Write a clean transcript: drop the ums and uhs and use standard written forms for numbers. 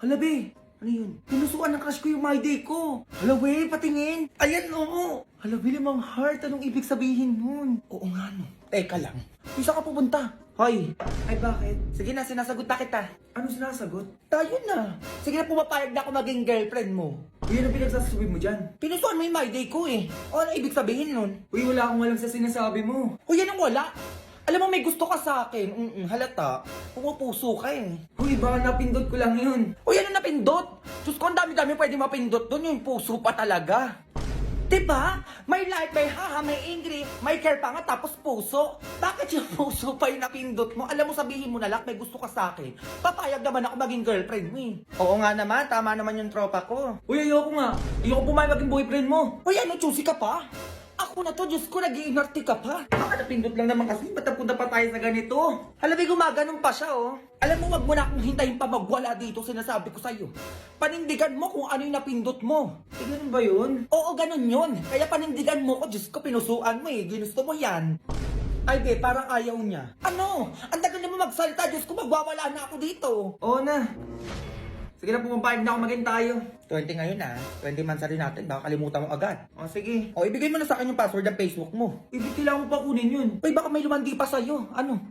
Hala, be. Ano yun? Pinusuan ng crush ko yung my day ko. Hala, we, patingin. Ayan, oo. Hala, be, limang heart. Anong ibig sabihin nun? Oo nga, no. Teka lang. Isa ka pupunta. Hoy. Ay, bakit? Sige na, sinasagot na kita. Ano sinasagot? Tayo na. Sige na, pumapayag na ako maging girlfriend mo. Uy, ano pinagsasabi mo dyan? Pinusuan mo yung my day ko eh. O, ano ibig sabihin nun? Uy, wala akong alam sa sinasabi mo. Uy, yan ang wala. Alam mo, may gusto ka sa akin. Halata. Pupuso ka eh. Uy, baka napindot ko lang yun. Uy, ano napindot? Diyos ko, ang dami-dami pwede mapindot doon. Yung puso pa talaga. Diba? May light, may haha, may angry, may care pa nga, tapos puso. Bakit yung puso pa yung napindot mo? Alam mo, sabihin mo na lang, may gusto ka sa akin. Papayag naman ako maging girlfriend mo eh. Oo nga naman, tama naman yung tropa ko. Uy, ayoko nga. Ayoko pumayag maging boyfriend mo. Uy, ano, choosy ka pa? Ako na to, Diyos ko, nag-iinarte ka pa. Baka napindot lang naman kasi, ba't napunta pa tayo sa ganito? Alam mo, gumaganon pa siya, oh. Alam mo, wag mo na akong hintayin pa magwala dito, sinasabi ko sa'yo. Panindigan mo kung ano yung napindot mo. Eh, ganun ba yun? Oo, ganun yun. Kaya panindigan mo ko, Diyos ko, pinusuan mo eh. Ginusto mo yan. Ay, be, parang ayaw niya. Ano? Ang tagal na mo magsalita, Diyos ko, magwawala na ako dito. Oo na. Sige na, pumapayag na ako maging tayo. 20 ngayon ah. 20 months rin natin. Baka kalimutan mo agad. O sige. O ibigay mo na sa akin yung password ng Facebook mo. Ibig kailangan mo pa kunin yun. Uy, baka may lumandi pa sa'yo. Ano?